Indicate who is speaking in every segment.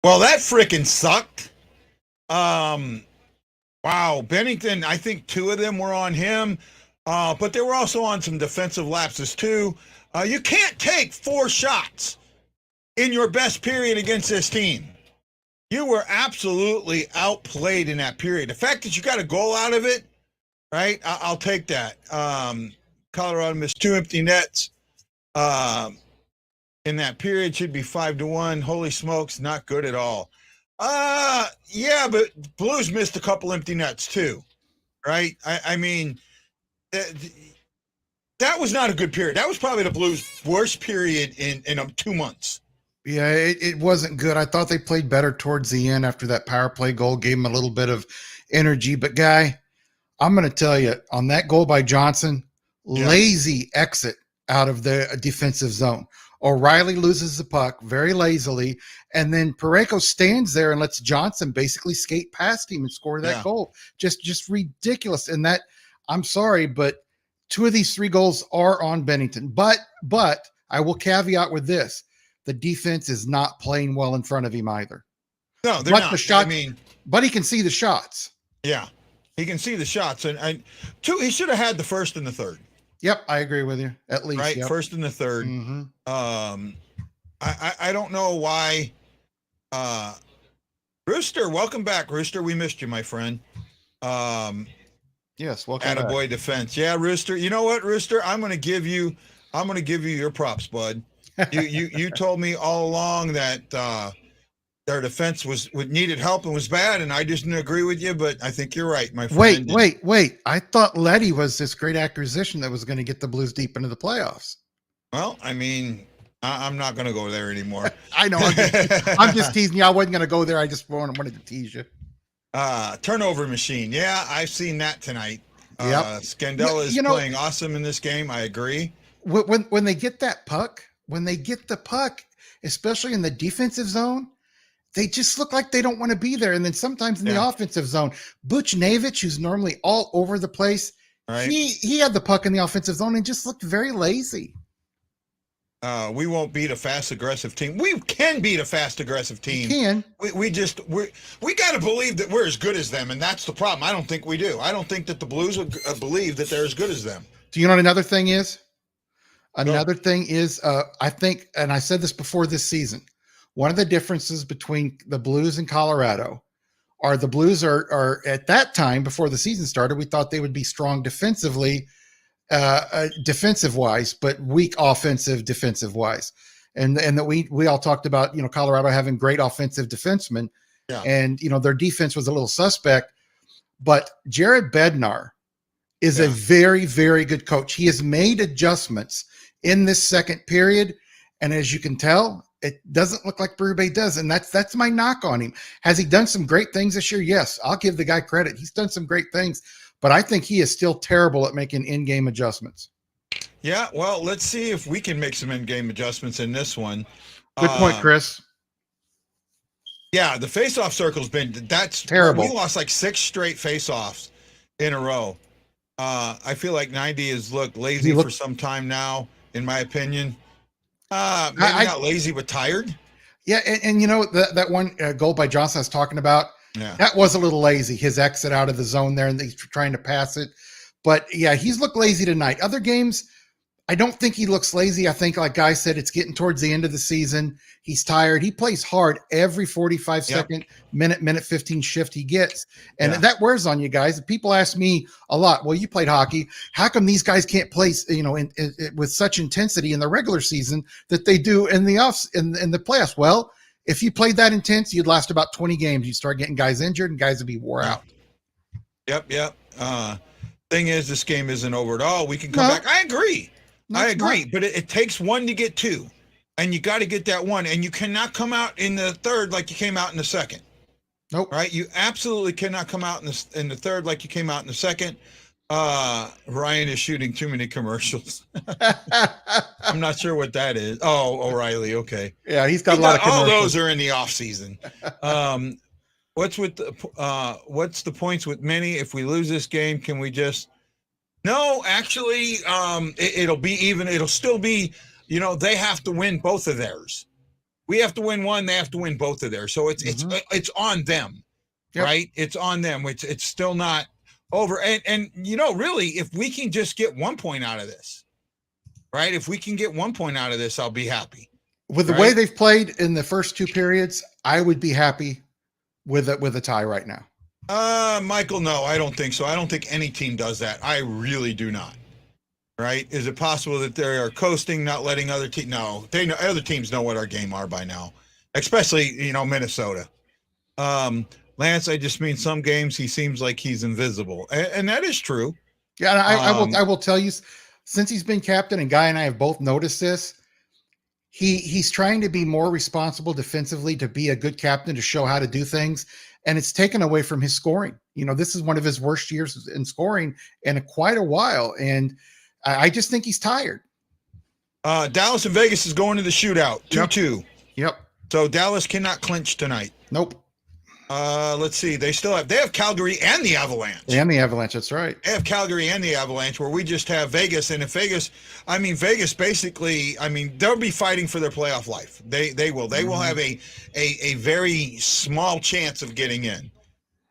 Speaker 1: Well, that freaking sucked. Um, wow, Bennington. I think two of them were on him, but they were also on some defensive lapses too. You can't take four shots in your best period against this team. You were absolutely outplayed in that period. The fact that you got a goal out of it, right? I'll take that. Colorado missed two empty nets. In that period should be 5-1. Holy smokes, not good at all. Yeah, but Blues missed a couple empty nets too, right? I mean, that was not a good period. That was probably the Blues' worst period in 2 months.
Speaker 2: Yeah, it wasn't good. I thought they played better towards the end after that power play goal, gave them a little bit of energy. But, Guy, I'm going to tell you, on that goal by Johnson, lazy exit out of the defensive zone. O'Reilly loses the puck very lazily, and then Parayko stands there and lets Johnson basically skate past him and score that goal. Just ridiculous. And that, I'm sorry, but two of these three goals are on Bennington. But I will caveat with this. The defense is not playing well in front of him either.
Speaker 1: No, they're not.
Speaker 2: But he can see the shots.
Speaker 1: Yeah, he can see the shots. And he should have had the first and the third.
Speaker 2: Yep, I agree with you. At least,
Speaker 1: right, first and the third.
Speaker 2: Mm-hmm.
Speaker 1: I don't know why. Rooster, welcome back, Rooster. We missed you, my friend.
Speaker 2: Yes, welcome
Speaker 1: attaboy
Speaker 2: back.
Speaker 1: Defense. Yeah, Rooster. You know what, Rooster? I'm gonna give you your props, bud. You told me all along that their defense needed help and was bad, and I just didn't agree with you, but I think you're right, my friend.
Speaker 2: Wait. I thought Letty was this great acquisition that was going to get the Blues deep into the playoffs.
Speaker 1: Well, I mean, I'm not going to go there anymore.
Speaker 2: I know. I'm just teasing you. I wasn't going to go there. I just wanted to tease you.
Speaker 1: Turnover machine. Yeah, I've seen that tonight. Scandella is playing awesome in this game. I agree.
Speaker 2: When they get that puck, especially in the defensive zone, they just look like they don't want to be there. And then sometimes in the offensive zone, Buchnevich, who's normally all over the place, he had the puck in the offensive zone and just looked very lazy.
Speaker 1: We won't beat a fast, aggressive team. We can beat a fast, aggressive team.
Speaker 2: We can.
Speaker 1: We got to believe that we're as good as them, and that's the problem. I don't think we do. I don't think that the Blues believe that they're as good as them.
Speaker 2: Do you know what another thing is? Another thing is, I think, and I said this before this season, one of the differences between the Blues and Colorado are the Blues are at that time before the season started, we thought they would be strong defensively, defensive wise, but weak defensive wise. And that we all talked about, Colorado having great offensive defensemen and, their defense was a little suspect, but Jared Bednar is a very, very good coach. He has made adjustments in this second period. And as you can tell, it doesn't look like Berube does. And that's my knock on him. Has he done some great things this year? Yes, I'll give the guy credit. He's done some great things, but I think he is still terrible at making in-game adjustments.
Speaker 1: Yeah, well, let's see if we can make some in-game adjustments in this one.
Speaker 2: Good point, Chris.
Speaker 1: Yeah, the face-off circle's that's
Speaker 2: terrible.
Speaker 1: We lost like 6 straight face-offs in a row. I feel like 90 has looked lazy for some time now, in my opinion. Maybe not lazy, but tired.
Speaker 2: Yeah, and that one goal by Johnson I was talking about, that was a little lazy. His exit out of the zone there, and he's trying to pass it. But, yeah, he's looked lazy tonight. Other games, I don't think he looks lazy. I think, like Guy said, it's getting towards the end of the season. He's tired. He plays hard every 45-second, minute 15 shift he gets. And that wears on you guys. People ask me a lot, well, you played hockey. How come these guys can't play, with such intensity in the regular season that they do in the playoffs? Well, if you played that intense, you'd last about 20 games. You'd start getting guys injured and guys would be wore out.
Speaker 1: Yep. Thing is, this game isn't over at all. We can come back. I agree. But it takes one to get two, and you got to get that one, and you cannot come out in the third like you came out in the second.
Speaker 2: Nope.
Speaker 1: Right? You absolutely cannot come out in the third like you came out in the second. Ryan is shooting too many commercials. I'm not sure what that is. Oh, O'Reilly. Okay.
Speaker 2: Yeah, he's got a lot of commercials.
Speaker 1: All those are in the off season. What's the points with many? If we lose this game, can we just? No, actually, it'll be even. It'll still be. They have to win both of theirs. We have to win one. They have to win both of theirs. So it's on them,
Speaker 2: Yep.
Speaker 1: right? It's on them. It's still not over. And really, if we can just get 1 point out of this, right? If we can get 1 point out of this, I'll be happy.
Speaker 2: With the way they've played in the first two periods, I would be happy with a tie right now.
Speaker 1: Michael, no, I don't think so. I don't think any team does that. I really do not. Right? Is it possible that they are coasting, not letting other teams? No, they know other teams know what our game are by now, especially Minnesota. Lance, I just mean some games he seems like he's invisible, and that is true.
Speaker 2: Yeah, I will tell you, since he's been captain, and Guy and I have both noticed this. He's trying to be more responsible defensively, to be a good captain, to show how to do things, and it's taken away from his scoring. This is one of his worst years in scoring in quite a while, and I just think he's tired.
Speaker 1: Dallas and Vegas is going to the shootout, 2-2.
Speaker 2: Yep.
Speaker 1: So Dallas cannot clinch tonight.
Speaker 2: Nope.
Speaker 1: Let's see. They have Calgary and the Avalanche.
Speaker 2: And the Avalanche, that's right.
Speaker 1: They have Calgary and the Avalanche, where we just have Vegas. And if Vegas basically, they'll be fighting for their playoff life. They will. They will have a very small chance of getting in.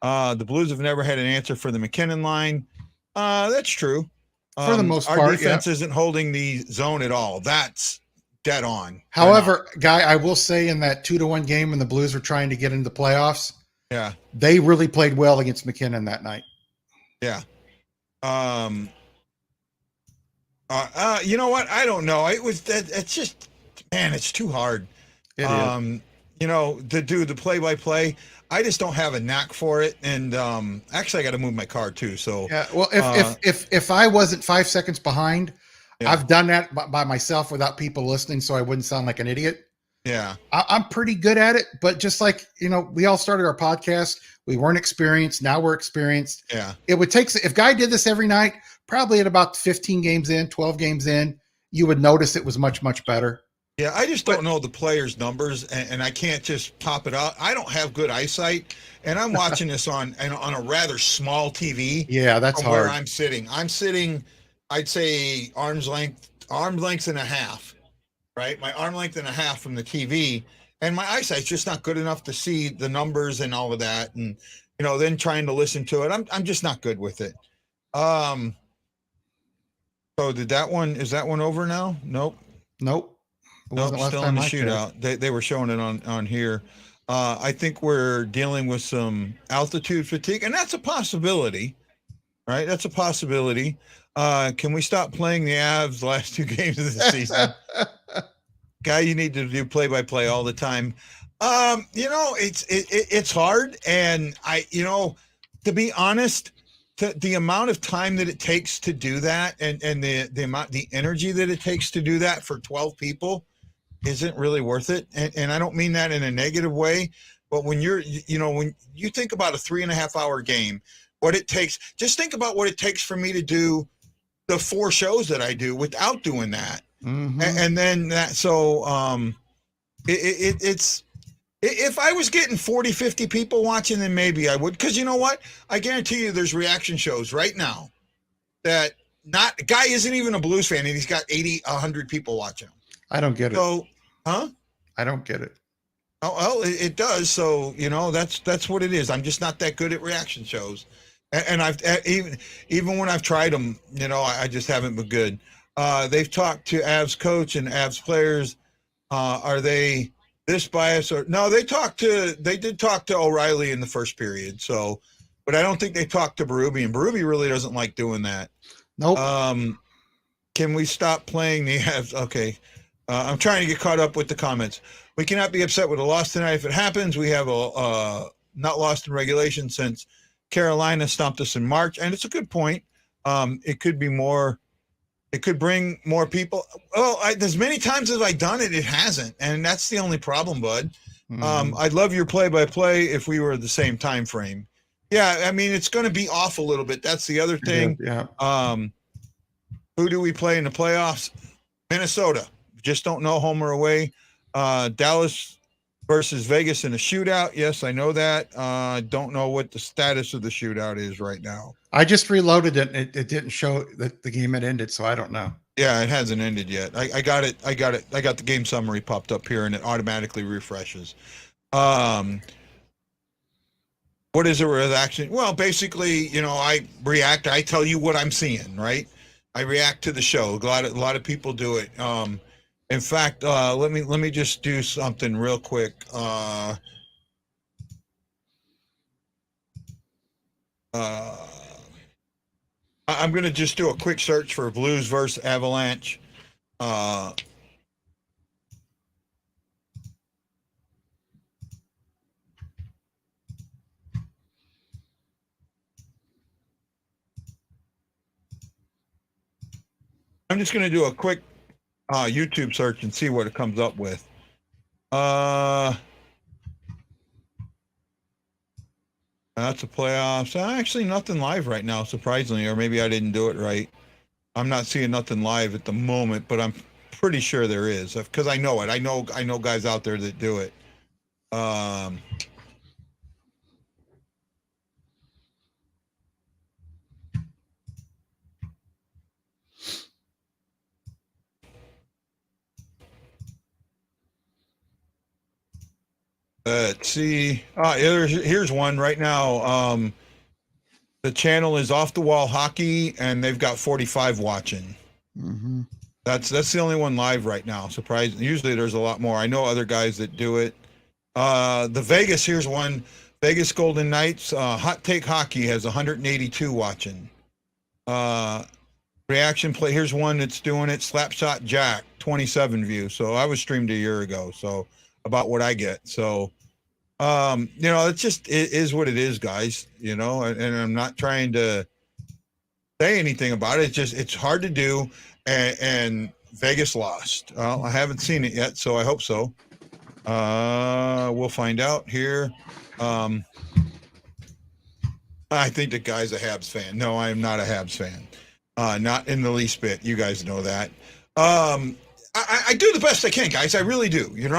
Speaker 1: The Blues have never had an answer for the McKinnon line. That's true.
Speaker 2: For the most part,
Speaker 1: our defense isn't holding the zone at all. That's dead on.
Speaker 2: However, Guy, I will say, in that 2-1 game when the Blues were trying to get into the playoffs, they really played well against McKinnon that night.
Speaker 1: Yeah. You know what? I don't know. It's just, man, it's too hard.
Speaker 2: It is.
Speaker 1: To do the play-by-play. I just don't have a knack for it, and actually, I got to move my car too. So
Speaker 2: yeah, well, if I wasn't 5 seconds behind, I've done that by myself without people listening, so I wouldn't sound like an idiot.
Speaker 1: Yeah,
Speaker 2: I'm pretty good at it, but just like we all started our podcast, we weren't experienced. Now we're experienced.
Speaker 1: Yeah,
Speaker 2: it would take. If Guy did this every night, probably at about 15 games in, 12 games in, you would notice it was much better.
Speaker 1: Yeah, I just don't know the players' numbers, and I can't just pop it out. I don't have good eyesight, and I'm watching this on a rather small TV.
Speaker 2: Yeah, that's hard.
Speaker 1: Where I'm sitting, I'd say arm's length and a half, right? My arm length and a half from the TV, and my eyesight's just not good enough to see the numbers and all of that, and then trying to listen to it. I'm just not good with it. So is that one over now? Nope.
Speaker 2: Nope,
Speaker 1: still in the shootout. They were showing it on here. I think we're dealing with some altitude fatigue, and that's a possibility, right? That's a possibility. Can we stop playing the Avs the last two games of the season? Guy, you need to do play-by-play all the time. It's hard, and to be honest, the amount of time that it takes to do that, and the energy that it takes to do that for 12 people isn't really worth it. And I don't mean that in a negative way, but when when you think about a 3.5 hour game, what it takes, just think about what it takes for me to do the 4 shows that I do without doing that.
Speaker 2: Mm-hmm.
Speaker 1: And then that, so it's, if I was getting 40, 50 people watching, then maybe I would. Cause you know what? I guarantee you there's reaction shows right now that Guy isn't even a Blues fan, and he's got 80, 100 people watching him.
Speaker 2: I don't get it.
Speaker 1: So, huh?
Speaker 2: I don't get it.
Speaker 1: Oh, well, it does. So, that's what it is. I'm just not that good at reaction shows. And I've even when I've tried them, I just haven't been good. They've talked to Avs coach and Avs players. Are they this biased or no? They did talk to O'Reilly in the first period. So, but I don't think they talked to Berube, and Berube really doesn't like doing that.
Speaker 2: Nope.
Speaker 1: Can we stop playing the Avs? Okay. I'm trying to get caught up with the comments. We cannot be upset with a loss tonight. If it happens, we have not lost in regulation since Carolina stomped us in March. And it's a good point. It could be more. It could bring more people. Well, as many times as I've done it, it hasn't. And that's the only problem, bud. I'd love your play-by-play if we were the same time frame. Yeah, it's going to be off a little bit. That's the other thing.
Speaker 2: Yeah.
Speaker 1: Who do we play in the playoffs? Minnesota. Just don't know home or away. Dallas versus Vegas in a shootout. Yes, I know that. Don't know what the status of the shootout is right now.
Speaker 2: I just reloaded it. And it didn't show that the game had ended, so I don't know.
Speaker 1: Yeah, it hasn't ended yet. I got it. I got the game summary popped up here, and it automatically refreshes. What is a reaction? Well, basically, I react. I tell you what I'm seeing, right? I react to the show. A lot of people do it. In fact, let me just do something real quick. I'm going to just do a quick search for Blues versus Avalanche. I'm just going to do a quick YouTube search and see what it comes up with. That's the playoffs. Actually, nothing live right now, surprisingly, or maybe I didn't do it right. I'm not seeing nothing live at the moment, but I'm pretty sure there is because I know it. I know guys out there that do it. Let's see. Here's one right now. The channel is Off the Wall Hockey, and they've got 45 watching.
Speaker 2: Mm-hmm.
Speaker 1: That's the only one live right now. Surprising. Usually there's a lot more. I know other guys that do it. The Vegas, here's one. Vegas Golden Knights, Hot Take Hockey has 182 watching. Reaction Play, here's one that's doing it. Slapshot Jack, 27 views. So I was streamed a year ago. So about what I get. So, it's just, it is what it is, guys, and I'm not trying to say anything about it. It's just, it's hard to do. And Vegas lost. Well, I haven't seen it yet, so I hope so. We'll find out here. I think the guy's a Habs fan. No, I am not a Habs fan. Not in the least bit. You guys know that. I do the best I can, guys. I really do, and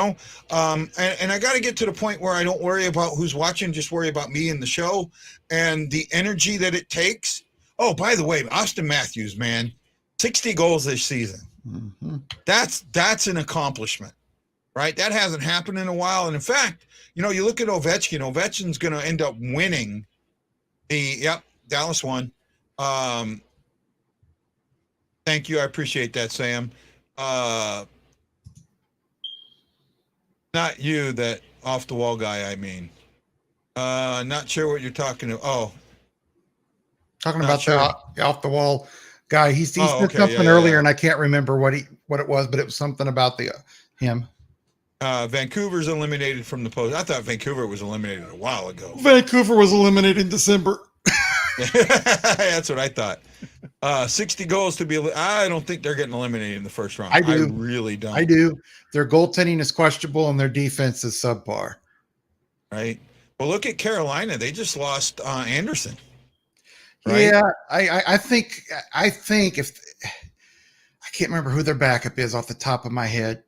Speaker 1: I got to get to the point where I don't worry about who's watching, just worry about me and the show and the energy that it takes. Oh, by the way, Austin Matthews, man, 60 goals this season.
Speaker 2: Mm-hmm.
Speaker 1: That's an accomplishment, right? That hasn't happened in a while. And in fact, you look at Ovechkin. Ovechkin's going to end up winning Dallas won. Thank you. I appreciate that, Sam. Not you, that off the wall guy, I mean. Not sure what you're talking about. Oh.
Speaker 2: Talking about sure. The off the wall guy. He said something earlier, and I can't remember what it was, but it was something about him.
Speaker 1: Vancouver's eliminated from the post. I thought Vancouver was eliminated a while ago.
Speaker 2: Vancouver was eliminated in December.
Speaker 1: That's what I thought. 60 goals to be. I don't think they're getting eliminated in the first round.
Speaker 2: I do.
Speaker 1: I really don't.
Speaker 2: I do. Their goaltending is questionable, and their defense is subpar.
Speaker 1: Right. Well, look at Carolina. They just lost Anderson. Right?
Speaker 2: Yeah, I think if I can't remember who their backup is off the top of my head,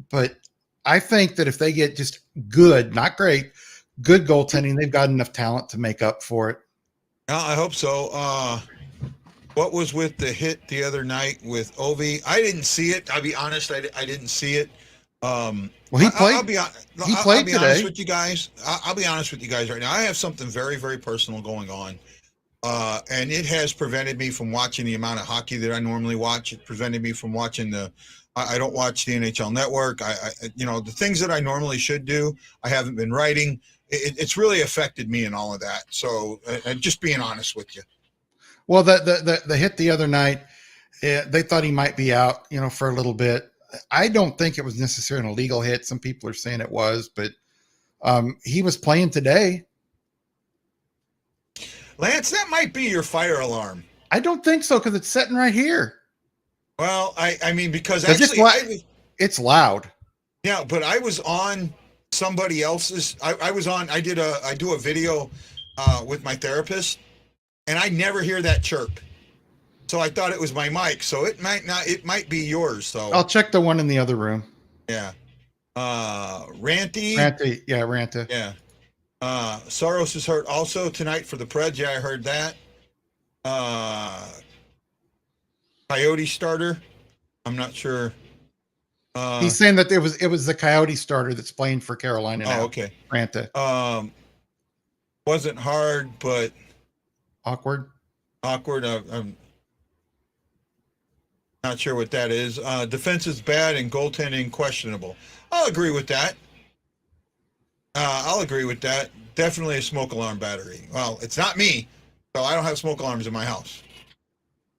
Speaker 2: but I think that if they get just good, not great, good goaltending, they've got enough talent to make up for it.
Speaker 1: Well, I hope so. What was with the hit the other night with Ovi? I didn't see it. I'll be honest. I didn't see it.
Speaker 2: Well, he played.
Speaker 1: I'll be
Speaker 2: today.
Speaker 1: Honest with you guys. I'll be honest with you guys right now. I have something very, very personal going on. And it has prevented me from watching the amount of hockey that I normally watch. It prevented me from watching I don't watch the NHL Network. The things that I normally should do, I haven't been writing. It's really affected me and all of that. So, just being honest with you.
Speaker 2: Well, the hit the other night, they thought he might be out, for a little bit. I don't think it was necessarily an illegal hit. Some people are saying it was, but he was playing today.
Speaker 1: Lance, that might be your fire alarm.
Speaker 2: I don't think so, because it's sitting right here.
Speaker 1: Well, I mean, because actually
Speaker 2: it's loud.
Speaker 1: Yeah, but I was on somebody else's. I do a video with my therapist, and I never hear that chirp. So I thought it was my mic. So it might be yours. So
Speaker 2: I'll check the one in the other room.
Speaker 1: Yeah. Ranty.
Speaker 2: Ranta.
Speaker 1: Yeah. Soros is hurt also tonight for the Preds. Yeah, I heard that. Coyote starter. I'm not sure.
Speaker 2: He's saying that it was the Coyote starter that's playing for Carolina now.
Speaker 1: Oh, okay.
Speaker 2: Ranta.
Speaker 1: Wasn't hard, but
Speaker 2: Awkward.
Speaker 1: I'm not sure what that is. Defense is bad and goaltending questionable. I'll agree with that. Definitely a smoke alarm battery. Well, it's not me, so I don't have smoke alarms in my house.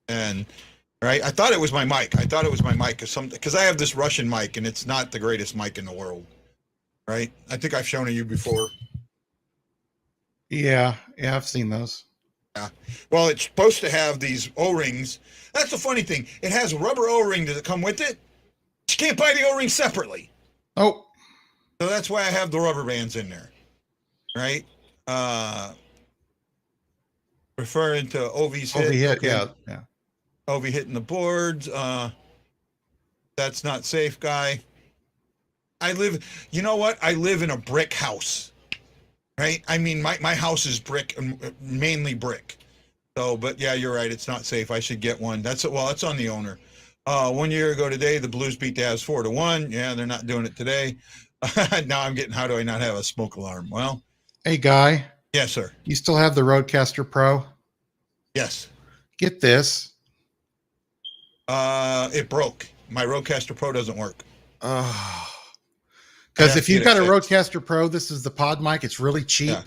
Speaker 1: And right, I thought it was my mic. Because I have this Russian mic, and it's not the greatest mic in the world. Right? I think I've shown it you before.
Speaker 2: Yeah, I've seen those.
Speaker 1: Yeah. Well, it's supposed to have these O-rings. That's the funny thing. It has a rubber O-ring. Does it come with it? You can't buy the O-ring separately.
Speaker 2: Oh.
Speaker 1: So that's why I have the rubber bands in there. Right? Referring to Ovi's hit.
Speaker 2: Okay. Yeah.
Speaker 1: Ovi hitting the boards. That's not safe, guy. You know what? I live in a brick house. Right? I mean, my house is brick, mainly brick. So, but yeah, you're right. It's not safe. I should get one. That's on the owner. 1 year ago today, the Blues beat the Avs 4-1. Yeah, they're not doing it today. Now I'm getting, how do I not have a smoke alarm? Well,
Speaker 2: hey, Guy.
Speaker 1: Yes, sir.
Speaker 2: You still have the Rodecaster Pro?
Speaker 1: Yes.
Speaker 2: Get this.
Speaker 1: It broke. My Rodecaster Pro doesn't work.
Speaker 2: Because if you've got a Rodecaster Pro, this is the pod mic. It's really cheap. Yeah.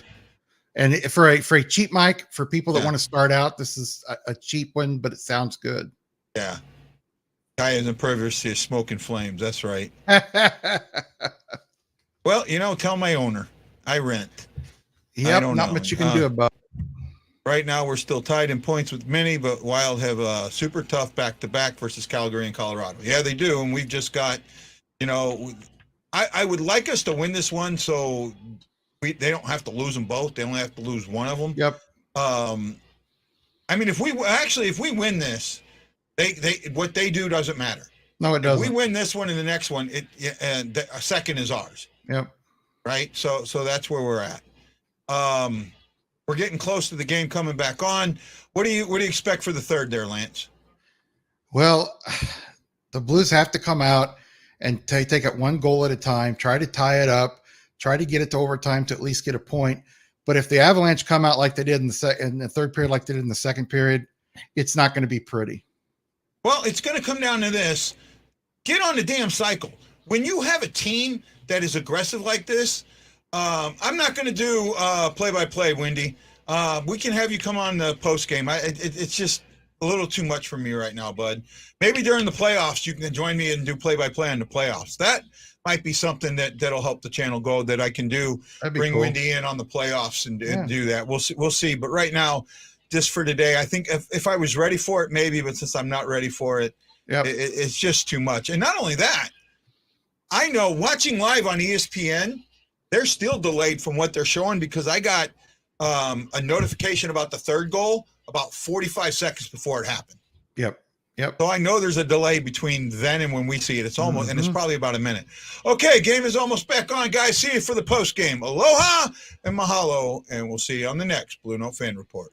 Speaker 2: And for a cheap mic, for people that want to start out, this is a cheap one, but it sounds good.
Speaker 1: Yeah. Guy is impervious to smoke and flames. That's right. Well, tell my owner. I rent.
Speaker 2: Yep, not much you can do about it.
Speaker 1: Right now, we're still tied in points with many, but Wild have a super tough back-to-back versus Calgary and Colorado. Yeah, they do, and we've just got, I would like us to win this one, so they don't have to lose them both. They only have to lose one of them.
Speaker 2: Yep.
Speaker 1: I mean, if we win this, what they do doesn't matter.
Speaker 2: No, it doesn't.
Speaker 1: If we win this one and the next one, a second is ours.
Speaker 2: Yep.
Speaker 1: Right. So that's where we're at. We're getting close to the game coming back on. What do you expect for the third there, Lance?
Speaker 2: Well, the Blues have to come out and take it one goal at a time, try to tie it up, try to get it to overtime to at least get a point. But if the Avalanche come out like they did in the third period, like they did in the second period, it's not going to be pretty.
Speaker 1: Well, it's going to come down to this. Get on the damn cycle. When you have a team that is aggressive like this, I'm not going to do play-by-play, Wendy. We can have you come on the post-game. It's just a little too much for me right now, bud. Maybe during the playoffs, you can join me and do play-by-play on the playoffs. That might be something that'll help the channel go, that I can do. Bring cool. Wendy in on the playoffs and do that. We'll see. But right now, just for today, I think if I was ready for it, maybe. But since I'm not ready for it, it's just too much. And not only that, I know watching live on ESPN, they're still delayed from what they're showing, because I got a notification about the third goal about 45 seconds before it happened.
Speaker 2: Yep.
Speaker 1: So I know there's a delay between then and when we see it. It's almost, and it's probably about a minute. Okay, game is almost back on, guys. See you for the post game. Aloha and mahalo, and we'll see you on the next Blue Note Fan Report.